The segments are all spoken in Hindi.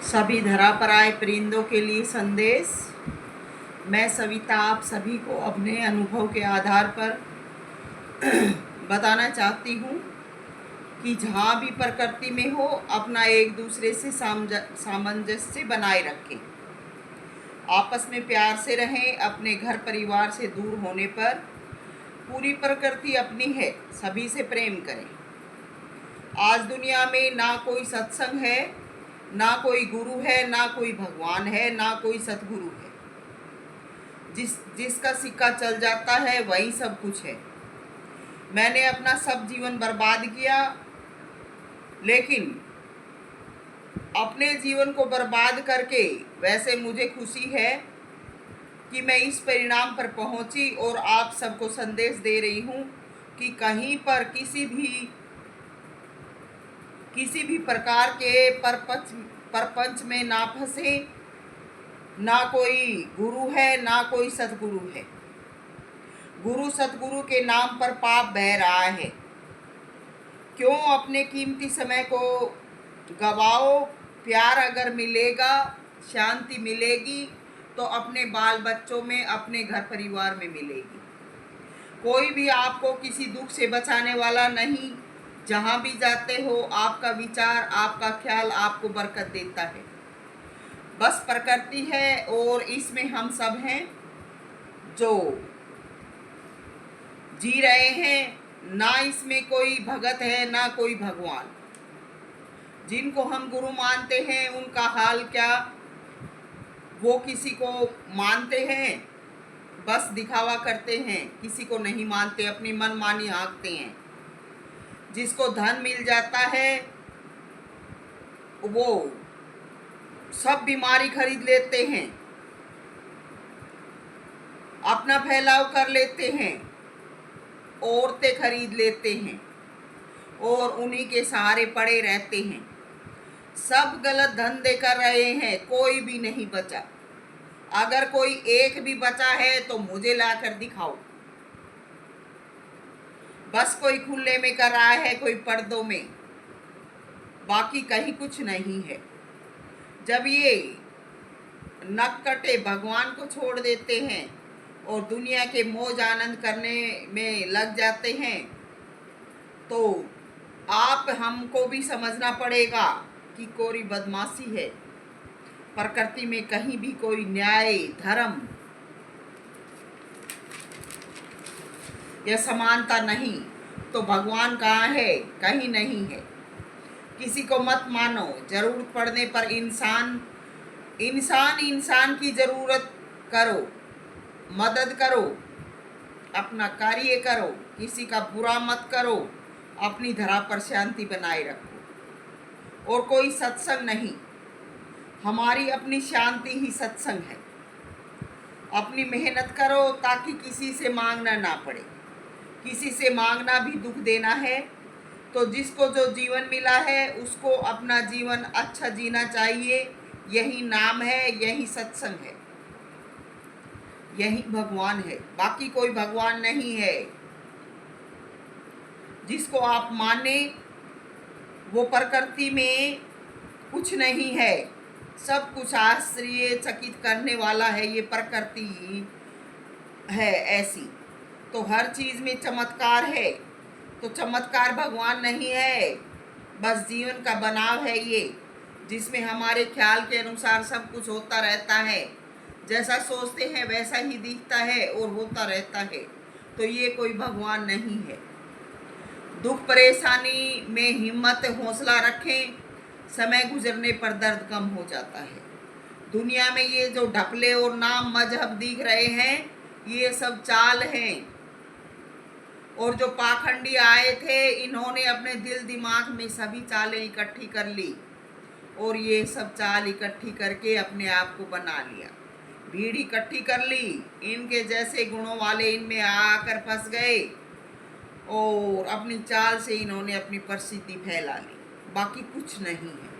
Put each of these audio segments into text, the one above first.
सभी धरा पर आए परिंदों के लिए संदेश। मैं सविता आप सभी को अपने अनुभव के आधार पर बताना चाहती हूँ कि जहाँ भी प्रकृति में हो अपना एक दूसरे से सामंजस्य बनाए रखें, आपस में प्यार से रहें। अपने घर परिवार से दूर होने पर पूरी प्रकृति अपनी है, सभी से प्रेम करें। आज दुनिया में ना कोई सत्संग है, ना कोई गुरु है, ना कोई भगवान है, ना कोई सतगुरु है। जिसका सिक्का चल जाता है वही सब कुछ है। मैंने अपना सब जीवन बर्बाद किया, लेकिन अपने जीवन को बर्बाद करके वैसे मुझे खुशी है कि मैं इस परिणाम पर पहुंची और आप सबको संदेश दे रही हूं कि कहीं पर किसी भी प्रकार के परपंच में ना फंसे। ना कोई गुरु है, ना कोई सतगुरु है। गुरु सतगुरु के नाम पर पाप बह रहा है। क्यों अपने कीमती समय को गवाओ। प्यार अगर मिलेगा, शांति मिलेगी तो अपने बाल बच्चों में, अपने घर परिवार में मिलेगी। कोई भी आपको किसी दुख से बचाने वाला नहीं। जहाँ भी जाते हो आपका विचार, आपका ख्याल आपको बरकत देता है। बस प्रकृति है और इसमें हम सब हैं जो जी रहे हैं। ना इसमें कोई भगत है, ना कोई भगवान। जिनको हम गुरु मानते हैं उनका हाल क्या, वो किसी को मानते हैं, बस दिखावा करते हैं, किसी को नहीं मानते, अपनी मनमानी हाँकते हैं। जिसको धन मिल जाता है वो सब बीमारी खरीद लेते हैं, अपना फैलाव कर लेते हैं, औरतें खरीद लेते हैं और उन्हीं के सहारे पड़े रहते हैं। सब गलत धंधे कर रहे हैं, कोई भी नहीं बचा। अगर कोई एक भी बचा है तो मुझे लाकर दिखाओ। बस कोई खुले में कर रहा है, कोई पर्दों में, बाकी कहीं कुछ नहीं है। जब ये नक्कटे भगवान को छोड़ देते हैं और दुनिया के मौज आनंद करने में लग जाते हैं तो आप हमको भी समझना पड़ेगा कि कोई बदमाशी है। प्रकृति में कहीं भी कोई न्याय, धर्म या समानता नहीं। तो भगवान कहाँ है? कहीं नहीं है। किसी को मत मानो। जरूरत पड़ने पर इंसान की जरूरत करो, मदद करो, अपना कार्य करो, किसी का बुरा मत करो, अपनी धरा पर शांति बनाए रखो। और कोई सत्संग नहीं, हमारी अपनी शांति ही सत्संग है। अपनी मेहनत करो ताकि किसी से मांगना ना पड़े। किसी से मांगना भी दुख देना है। तो जिसको जो जीवन मिला है उसको अपना जीवन अच्छा जीना चाहिए। यही नाम है, यही सत्संग है, यही भगवान है। बाकी कोई भगवान नहीं है। जिसको आप माने वो प्रकृति में कुछ नहीं है, सब कुछ आश्चर्यचकित करने वाला है। ये प्रकृति है ऐसी। तो हर चीज में चमत्कार है। तो चमत्कार भगवान नहीं है, बस जीवन का बनाव है ये, जिसमें हमारे ख्याल के अनुसार सब कुछ होता रहता है। जैसा सोचते हैं वैसा ही दिखता है और होता रहता है। तो ये कोई भगवान नहीं है। दुख परेशानी में हिम्मत, हौसला रखें। समय गुजरने पर दर्द कम हो जाता है। दुनिया में ये जो ढपले और नाम मजहब दिख रहे हैं ये सब चाल हैं। और जो पाखंडी आए थे इन्होंने अपने दिल दिमाग में सभी चालें इकट्ठी कर ली और ये सब चाल इकट्ठी करके अपने आप को बना लिया। भीड़ इकट्ठी कर ली, इनके जैसे गुणों वाले इनमें आकर फंस गए और अपनी चाल से इन्होंने अपनी प्रसिद्धि फैला ली। बाकी कुछ नहीं है।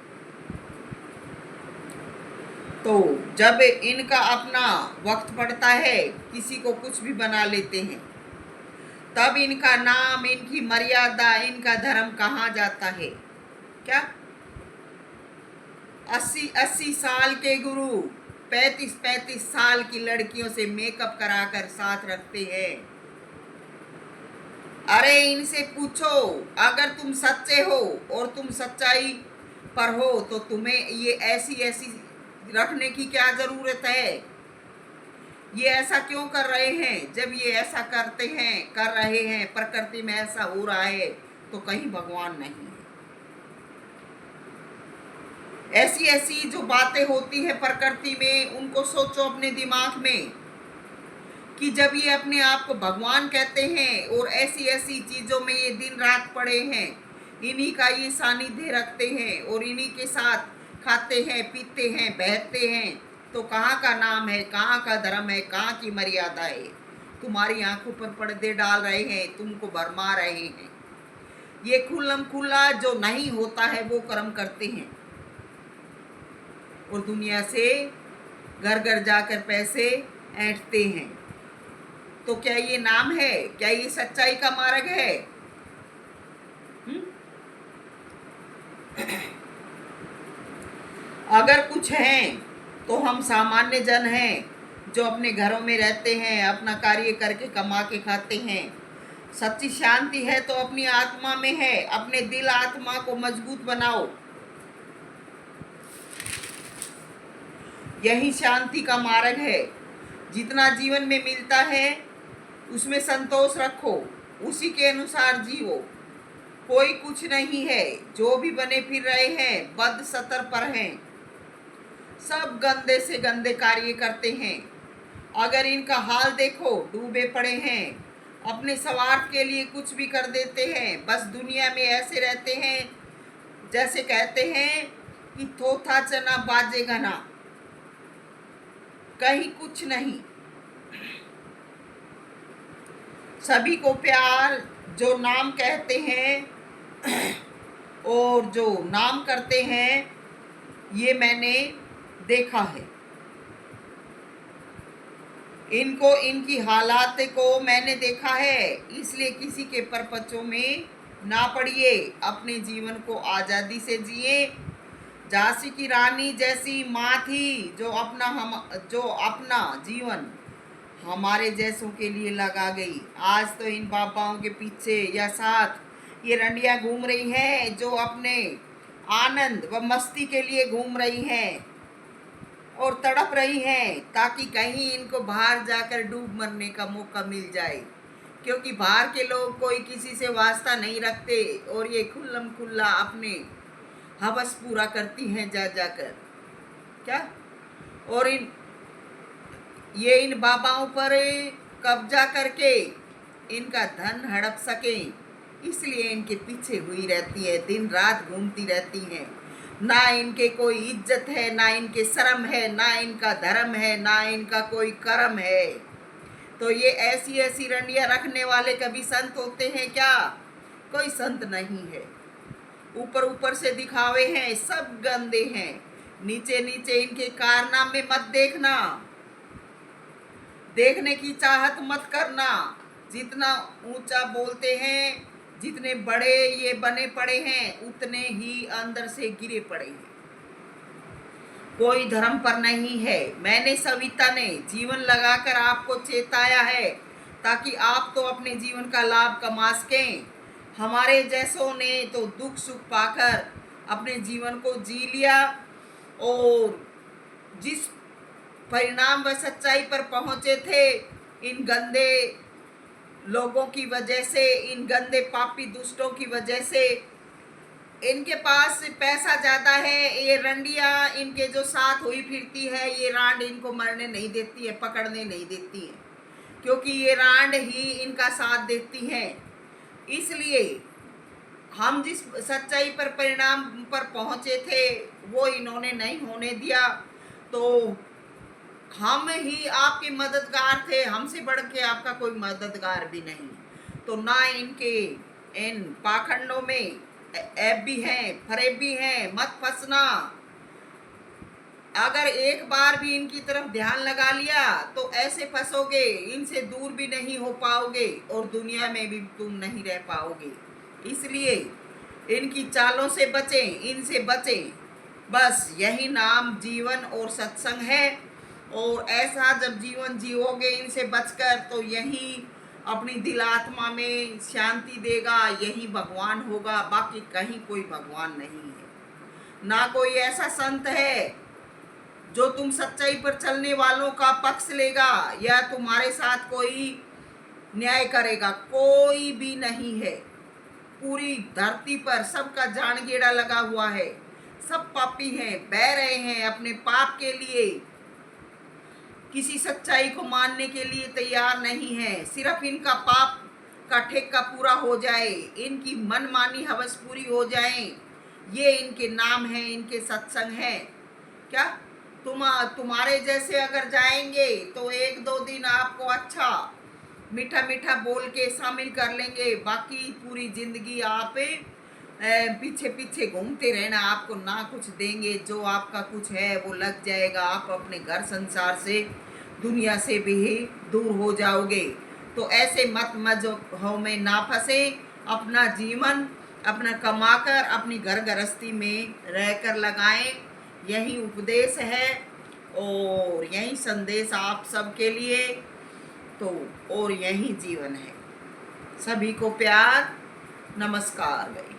तो जब इनका अपना वक्त पड़ता है किसी को कुछ भी बना लेते हैं। तब इनका नाम, इनकी मर्यादा, इनका धर्म कहाँ जाता है? क्या 80-80 साल के गुरु 35-35 साल की लड़कियों से मेकअप कराकर साथ रखते हैं। अरे इनसे पूछो, अगर तुम सच्चे हो और तुम सच्चाई पर हो तो तुम्हें ये ऐसी ऐसी रखने की क्या जरूरत है? ये ऐसा क्यों कर रहे हैं? जब ये ऐसा कर रहे हैं, प्रकृति में ऐसा हो रहा है, तो कहीं भगवान नहीं है। ऐसी ऐसी जो बातें होती है प्रकृति में, उनको सोचो अपने दिमाग में कि जब ये अपने आप को भगवान कहते हैं और ऐसी ऐसी चीजों में ये दिन रात पड़े हैं, इन्हीं का ये सानिध्य रखते हैं और इन्हीं के साथ खाते हैं, पीते हैं, बहते हैं, तो कहाँ का नाम है, कहाँ का धर्म है, कहाँ की मर्यादा है? तुम्हारी आंखों पर पर्दे डाल रहे हैं, तुमको भरमा रहे हैं। ये खुल्लम खुल्ला जो नहीं होता है वो कर्म करते हैं और दुनिया से घर घर जाकर पैसे ऐंठते हैं। तो क्या ये नाम है? क्या ये सच्चाई का मार्ग है? अगर कुछ हैं तो हम सामान्य जन हैं जो अपने घरों में रहते हैं, अपना कार्य करके कमा के खाते हैं। सच्ची शांति है तो अपनी आत्मा में है। अपने दिल आत्मा को मजबूत बनाओ, यही शांति का मार्ग है। जितना जीवन में मिलता है उसमें संतोष रखो, उसी के अनुसार जियो। कोई कुछ नहीं है, जो भी बने फिर रहे हैं बद सतर पर हैं। सब गंदे से गंदे कार्य करते हैं। अगर इनका हाल देखो, डूबे पड़े हैं, अपने स्वार्थ के लिए कुछ भी कर देते हैं। बस दुनिया में ऐसे रहते हैं जैसे कहते हैं कि थोथा चना बाजे घना, कहीं कुछ नहीं। सभी को प्यार, जो नाम कहते हैं और जो नाम करते हैं, ये मैंने देखा है। इनको, इनकी हालात को मैंने देखा है। इसलिए किसी के परपचों में ना पड़िए, अपने जीवन को आज़ादी से जिए। झांसी की रानी जैसी माँ थी जो अपना जीवन हमारे जैसों के लिए लगा गई। आज तो इन बाबाओं के पीछे या साथ ये रंडियाँ घूम रही हैं जो अपने आनंद व मस्ती के लिए घूम रही हैं और तड़प रही हैं ताकि कहीं इनको बाहर जाकर डूब मरने का मौका मिल जाए। क्योंकि बाहर के लोग कोई किसी से वास्ता नहीं रखते और ये खुल्लम खुल्ला अपने हवस पूरा करती हैं जा जाकर। क्या? और इन बाबाओं पर कब्जा करके इनका धन हड़प सके, इसलिए इनके पीछे हुई रहती है, दिन रात घूमती रहती हैं। ना इनके कोई इज्जत है, ना इनके शर्म है, ना इनका धर्म है, ना इनका कोई कर्म है। तो ये ऐसी ऐसी रंडियां रखने वाले कभी संत होते हैं क्या? कोई संत नहीं है। ऊपर ऊपर से दिखावे हैं, सब गंदे हैं। नीचे नीचे इनके कारनामे मत देखना, देखने की चाहत मत करना। जितना ऊंचा बोलते हैं, जितने बड़े ये बने पड़े हैं, उतने ही अंदर से गिरे पड़े हैं। कोई धर्म पर नहीं है। मैंने सविता ने जीवन लगाकर आपको चेताया है ताकि आप तो अपने जीवन का लाभ कमा सकें। हमारे जैसों ने तो दुख सुख पाकर अपने जीवन को जी लिया और जिस परिणाम व सच्चाई पर पहुंचे थे, इन गंदे लोगों की वजह से, इन गंदे पापी दुष्टों की वजह से। इनके पास पैसा ज़्यादा है। ये रंडियाँ इनके जो साथ हुई फिरती है, ये रांड इनको मरने नहीं देती है, पकड़ने नहीं देती है, क्योंकि ये रांड ही इनका साथ देती हैं। इसलिए हम जिस सच्चाई पर परिणाम पर पहुँचे थे वो इन्होंने नहीं होने दिया, तो हम ही आपके मददगार थे। हमसे बढ़ के आपका कोई मददगार भी नहीं। तो ना इनके इन पाखंडों में ऐब भी हैं, फरेब भी हैं। मत फंसना। अगर एक बार भी इनकी तरफ ध्यान लगा लिया तो ऐसे फंसोगे, इनसे दूर भी नहीं हो पाओगे और दुनिया में भी तुम नहीं रह पाओगे। इसलिए इनकी चालों से बचें, इनसे बचें। बस यही नाम जीवन और सत्संग है। और ऐसा जब जीवन जियोगे इनसे बचकर, तो यही अपनी दिल आत्मा में शांति देगा, यही भगवान होगा। बाकी कहीं कोई भगवान नहीं है, ना कोई ऐसा संत है जो तुम सच्चाई पर चलने वालों का पक्ष लेगा या तुम्हारे साथ कोई न्याय करेगा। कोई भी नहीं है। पूरी धरती पर सबका जान लगा हुआ है। सब पापी हैं, बह रहे हैं अपने पाप के लिए, किसी सच्चाई को मानने के लिए तैयार नहीं है। सिर्फ इनका पाप का ठेका पूरा हो जाए, इनकी मनमानी हवस पूरी हो जाए, ये इनके नाम है, इनके सत्संग है। क्या तुम्हारे जैसे अगर जाएंगे तो एक दो दिन आपको अच्छा मीठा मीठा बोल के शामिल कर लेंगे, बाकी पूरी जिंदगी आप पीछे पीछे घूमते रहना, आपको ना कुछ देंगे। जो आपका कुछ है वो लग जाएगा, आप अपने घर संसार से, दुनिया से भी दूर हो जाओगे। तो ऐसे मत मजहब में ना फंसे। अपना जीवन अपना कमाकर अपनी घर गृहस्थी में रहकर लगाएं। यही उपदेश है और यही संदेश आप सबके लिए। तो और यही जीवन है। सभी को प्यार, नमस्कार भाई।